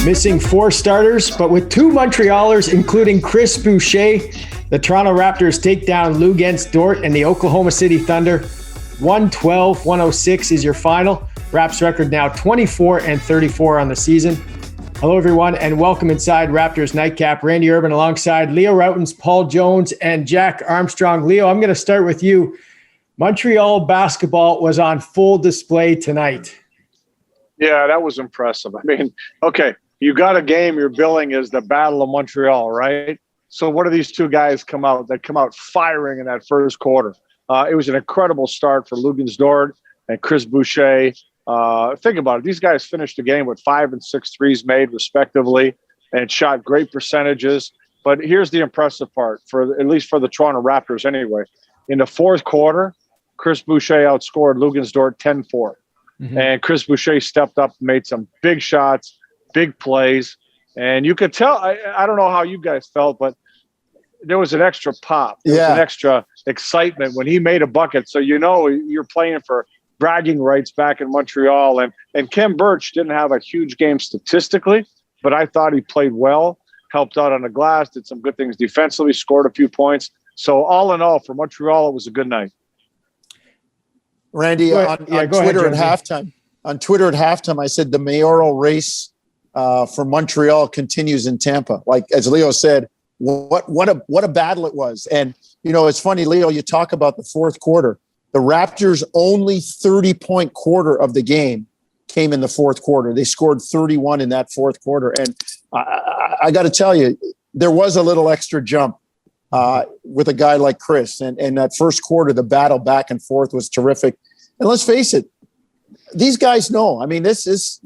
Missing 4 starters, but with 2 Montrealers, including Chris Boucher, the Toronto Raptors take down Luguentz Dort and the Oklahoma City Thunder. 112-106 is your final. Raps record now 24-34 on the season. Hello, everyone, and welcome inside Raptors Night Cap. Randy Urban alongside Leo Rautins, Paul Jones, and Jack Armstrong. Leo, I'm going to start with you. Montreal Basketball was on full display tonight. Yeah, that was impressive. I mean, okay, you got a game, your billing is the Battle of Montreal, right? So what do these two guys come out firing in that first quarter? It was an incredible start for Luguentz Dort and Chris Boucher. Think about it. These guys finished the game with 5 and 6 threes made, respectively, and shot great percentages. But here's the impressive part, at least for the Toronto Raptors anyway. In the fourth quarter, Chris Boucher outscored Luguentz Dort 10-4. Mm-hmm. And Chris Boucher stepped up and made some big shots, big plays. And you could tell, I don't know how you guys felt, but there was an extra pop. There was an extra excitement when he made a bucket. So you know you're playing for bragging rights back in Montreal. And Kem Birch didn't have a huge game statistically, but I thought he played well, helped out on the glass, did some good things defensively, scored a few points. So all in all, for Montreal, it was a good night. Randy, on Twitter at halftime, I said the mayoral race for Montreal continues in Tampa. Like, as Leo said, what a battle it was. And, you know, it's funny, Leo, you talk about the fourth quarter. The Raptors' only 30-point quarter of the game came in the fourth quarter. They scored 31 in that fourth quarter. And I got to tell you, there was a little extra jump with a guy like Chris. And that first quarter, the battle back and forth was terrific. And let's face it, these guys know. I mean, it's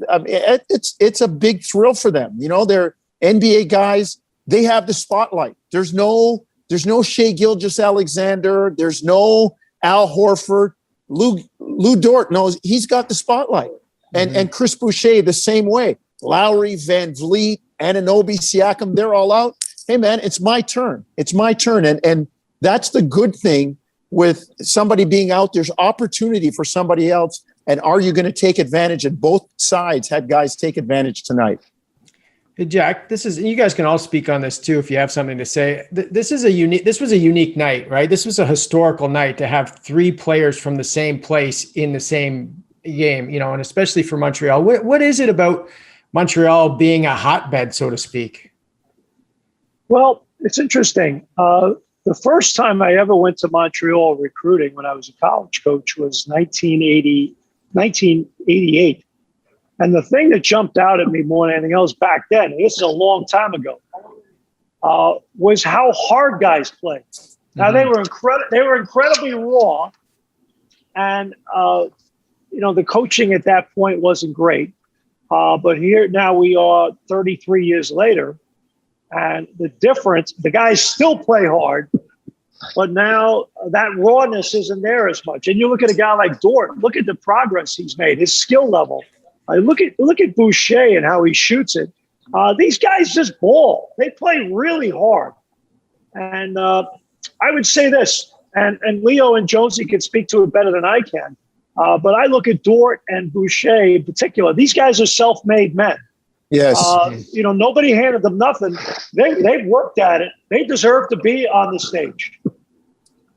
a big thrill for them. You know, they're NBA guys. They have the spotlight. There's no Shai Gilgeous-Alexander. There's no Al Horford. Lou Dort knows he's got the spotlight. And Chris Boucher the same way. Lowry, Van Vliet, Anunoby, Siakam, they're all out. Hey, man, it's my turn. It's my turn. And that's the good thing with somebody being out. There's opportunity for somebody else. And are you going to take advantage? And both sides had guys take advantage tonight. Hey, Jack, you guys can all speak on this too if you have something to say. This was a unique night, right? This was a historical night to have 3 players from the same place in the same game, you know, and especially for Montreal. What is it about Montreal being a hotbed, so to speak? Well, it's interesting. The first time I ever went to Montreal recruiting when I was a college coach was 1988. And the thing that jumped out at me more than anything else back then, and this is a long time ago, was how hard guys play. Now, they were incredibly raw. And, you know, the coaching at that point wasn't great. But here now we are 33 years later. And the difference, the guys still play hard, but now that rawness isn't there as much. And you look at a guy like Dort, look at the progress he's made, his skill level. Look at Boucher and how he shoots it. These guys just ball. They play really hard. And I would say this, and Leo and Jonesy can speak to it better than I can, but I look at Dort and Boucher in particular. These guys are self-made men. Yes. You know, nobody handed them nothing. They've worked at it. They deserve to be on the stage.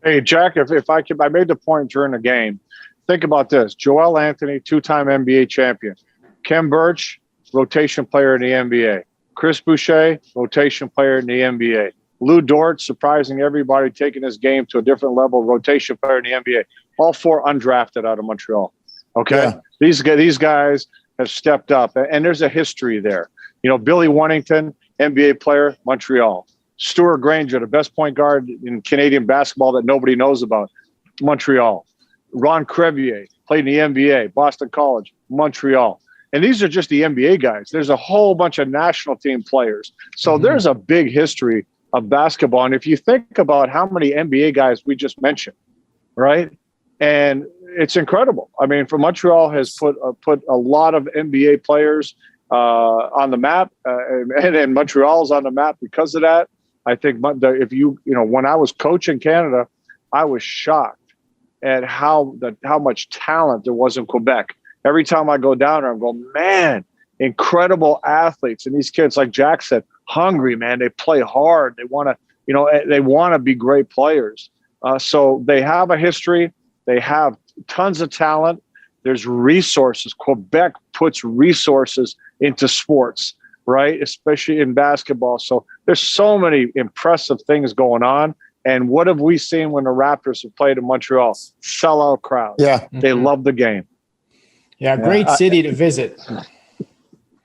Hey, Jack, if I could, I made the point during the game. Think about this. Joel Anthony, 2-time NBA champion. Kem Birch, rotation player in the NBA. Chris Boucher, rotation player in the NBA. Lou Dort, surprising everybody, taking his game to a different level, rotation player in the NBA. All 4 undrafted out of Montreal. Okay? Yeah. These guys have stepped up, and there's a history there. You know, Billy Wennington, NBA player, Montreal. Stuart Granger, the best point guard in Canadian basketball that nobody knows about, Montreal. Ron Crevier, played in the NBA, Boston College, Montreal. And these are just the NBA guys. There's a whole bunch of national team players. So there's a big history of basketball. And if you think about how many NBA guys we just mentioned, right? And it's incredible. I mean, Montreal has put a lot of NBA players on the map, and Montreal's on the map because of that. I think if you know, when I was coaching Canada, I was shocked at how much talent there was in Quebec. Every time I go down there, I'm going, man, incredible athletes. And these kids, like Jack said, hungry, man. They play hard. They want to be great players. So they have a history. They have tons of talent. There's resources. Quebec puts resources into sports, right? Especially in basketball. So there's so many impressive things going on. And what have we seen when the Raptors have played in Montreal? Sellout crowds. Yeah. They love the game. Yeah, great city to visit.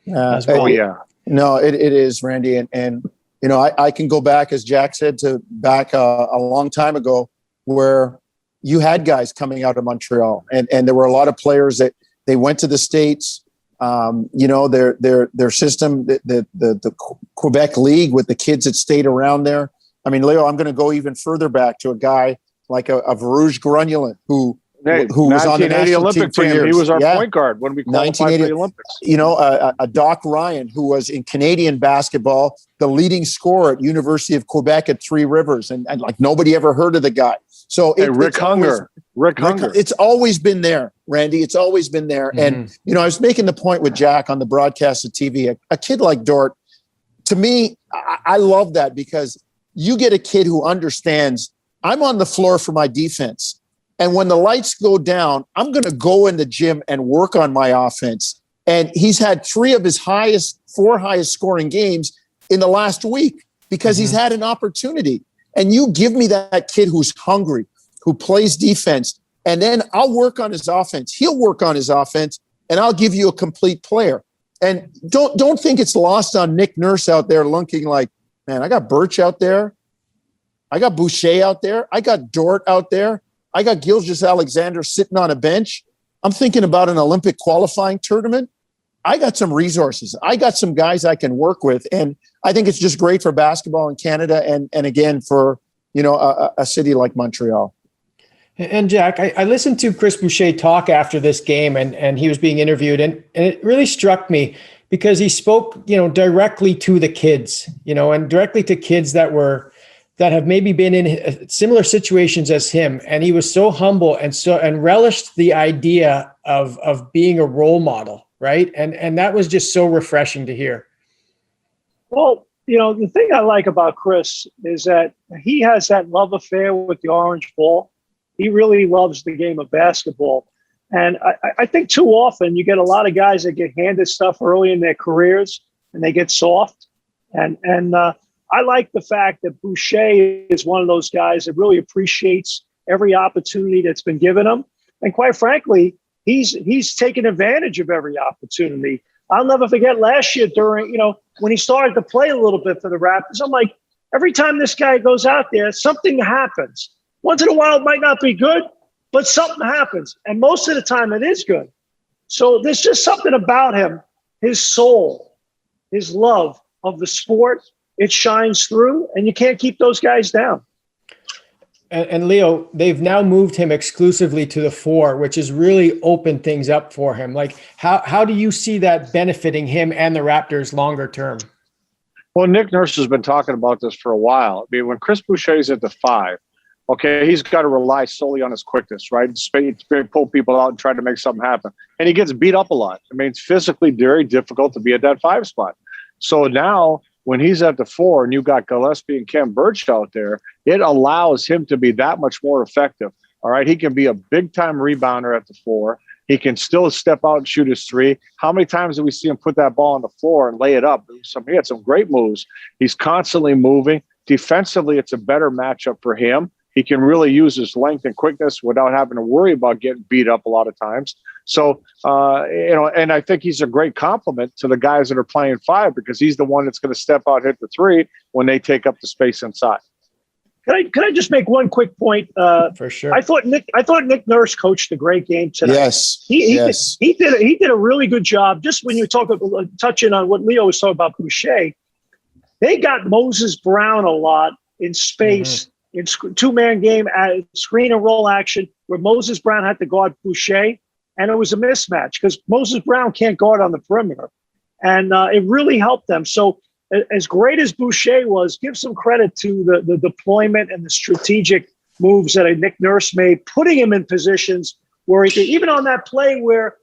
As well. Oh, yeah. No, it is, Randy. And you know, I can go back, as Jack said, to back a long time ago where you had guys coming out of Montreal. And there were a lot of players that they went to the States. You know, their system, the Quebec League with the kids that stayed around there. I mean, Leo, I'm going to go even further back to a guy like a Varouge Grunulin who was on the national Olympic team for years. He was our point guard when we qualified for the Olympics. You know, a Doc Ryan who was in Canadian basketball, the leading scorer at University of Quebec at Three Rivers, and like nobody ever heard of the guy. So Rick Hunger. It's always been there, Randy. It's always been there. Mm-hmm. And you know, I was making the point with Jack on the broadcast of TV. A kid like Dort, to me, I love that because you get a kid who understands I'm on the floor for my defense. And when the lights go down, I'm going to go in the gym and work on my offense. And he's had 4 of his four highest scoring games in the last week because he's had an opportunity. And you give me that kid who's hungry, who plays defense, and then I'll work on his offense. He'll work on his offense, and I'll give you a complete player. And don't think it's lost on Nick Nurse out there looking like, man, I got Birch out there. I got Boucher out there. I got Dort out there. I got Gilgeous-Alexander sitting on a bench. I'm thinking about an Olympic qualifying tournament. I got some resources. I got some guys I can work with. And I think it's just great for basketball in Canada and again, for, you know, a city like Montreal. And Jack, I listened to Chris Boucher talk after this game and he was being interviewed and it really struck me because he spoke, you know, directly to the kids, you know, and directly to kids that have maybe been in similar situations as him. And he was so humble and relished the idea of being a role model. Right. And that was just so refreshing to hear. Well, you know, the thing I like about Chris is that he has that love affair with the orange ball. He really loves the game of basketball. And I think too often you get a lot of guys that get handed stuff early in their careers and they get soft. And I like the fact that Boucher is one of those guys that really appreciates every opportunity that's been given him. And quite frankly, he's taken advantage of every opportunity. I'll never forget last year during, you know, when he started to play a little bit for the Raptors, I'm like, every time this guy goes out there, something happens. Once in a while, it might not be good, but something happens. And most of the time it is good. So there's just something about him, his soul, his love of the sport. It shines through and you can't keep those guys down. And Leo, they've now moved him exclusively to the 4, which has really opened things up for him. Like, how do you see that benefiting him and the Raptors longer term? Well, Nick Nurse has been talking about this for a while. I mean, when Chris Boucher's at the 5, okay, he's got to rely solely on his quickness, right? Pull people out and try to make something happen. And he gets beat up a lot. I mean, it's physically very difficult to be at that 5 spot. So now, when he's at the 4 and you've got Gillaspie and Kem Birch out there, it allows him to be that much more effective. All right. He can be a big time rebounder at the 4. He can still step out and shoot his 3. How many times do we see him put that ball on the floor and lay it up? He had some great moves. He's constantly moving. Defensively, it's a better matchup for him. He can really use his length and quickness without having to worry about getting beat up a lot of times. So, you know, and I think he's a great compliment to the guys that are playing 5 because he's the one that's going to step out, hit the 3 when they take up the space inside. Can I just make one quick point? For sure. I thought Nick Nurse coached a great game tonight. Yes. He did a really good job. Just when you touching on what Leo was talking about Boucher, they got Moses Brown a lot in space. In two-man game, screen and roll action, where Moses Brown had to guard Boucher, and it was a mismatch because Moses Brown can't guard on the perimeter. And it really helped them. So as great as Boucher was, give some credit to the deployment and the strategic moves that Nick Nurse made, putting him in positions where he could, even on that play where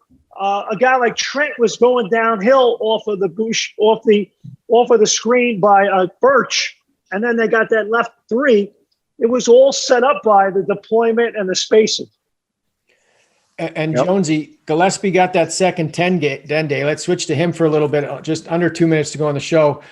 a guy like Trent was going downhill off of the Boucher, off of the screen by Birch, and then they got that left three. It was all set up by the deployment and the spacing. And Jonesy, Gillaspie got that second 10 day. Let's switch to him for a little bit. Just under 2 minutes to go on the show.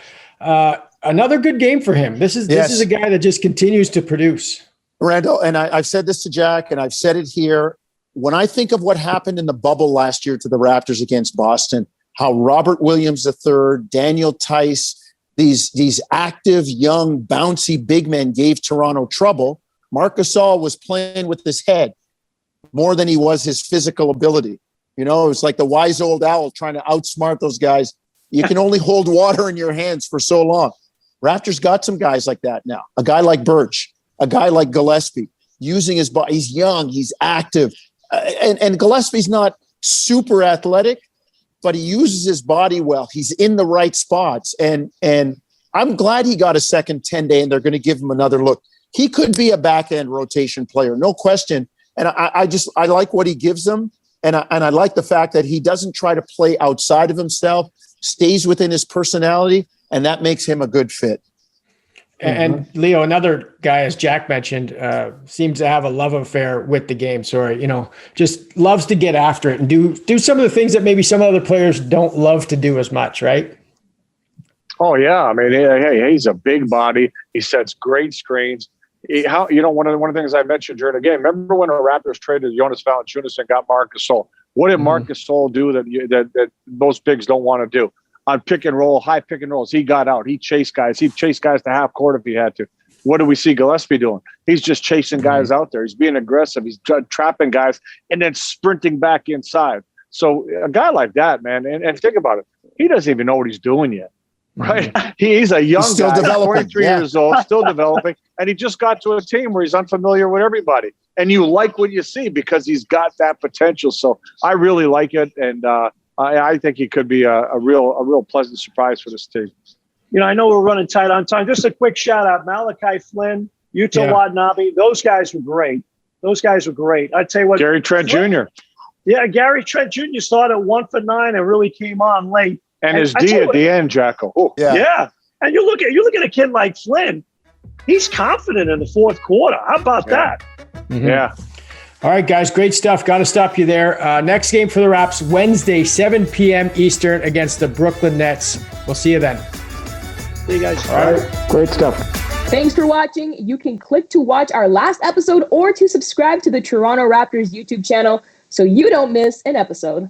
Another good game for him. This is a guy that just continues to produce. Randall, and I've said this to Jack, and I've said it here. When I think of what happened in the bubble last year to the Raptors against Boston, how Robert Williams III, Daniel Tice, these active, young, bouncy big men gave Toronto trouble. Marc Gasol was playing with his head more than he was his physical ability. You know, it was like the wise old owl trying to outsmart those guys. You can only hold water in your hands for so long. Raptors got some guys like that now. A guy like Birch, a guy like Gillaspie, using his body. He's young, he's active. And Gillespie's not super athletic, but he uses his body well. He's in the right spots. And I'm glad he got a second 10-day, and they're going to give him another look. He could be a back-end rotation player, no question. And I like what he gives them. And I like the fact that he doesn't try to play outside of himself, stays within his personality, and that makes him a good fit. And Leo, another guy, as Jack mentioned, seems to have a love affair with the game. Sorry, just loves to get after it and do some of the things that maybe some other players don't love to do as much, right? Oh yeah, I mean, hey, he's a big body. He sets great screens. One of the things I mentioned during the game. Remember when the Raptors traded Jonas Valanciunas and got Marc Gasol? What did Marc Gasol do that most bigs don't want to do? On pick and roll, high pick and rolls, he got out. He chased guys. He chased guys to half court if he had to. What do we see Gillaspie doing? He's just chasing guys out there. He's being aggressive. He's trapping guys and then sprinting back inside. So a guy like that, man, and think about it. He doesn't even know what he's doing yet, right? He's a young still guy, developing. 23 years old, still developing, and he just got to a team where he's unfamiliar with everybody. And you like what you see because he's got that potential. So I really like it, and I think he could be a real pleasant surprise for this team. I know we're running tight on time. Just a quick shout out, Malachi Flynn, Yuta Watanabe. Those guys were great. I tell you what, Gary Trent Jr. Yeah, Gary Trent Jr. started 1 for 9 and really came on late. And his D at the end, Jacko. Oh. Yeah. And you look at a kid like Flynn. He's confident in the fourth quarter. How about that? Mm-hmm. Yeah. All right, guys, great stuff. Got to stop you there. Next game for the Raps, Wednesday, 7 p.m. Eastern against the Brooklyn Nets. We'll see you then. See you guys. All right, great stuff. Thanks for watching. You can click to watch our last episode or to subscribe to the Toronto Raptors YouTube channel so you don't miss an episode.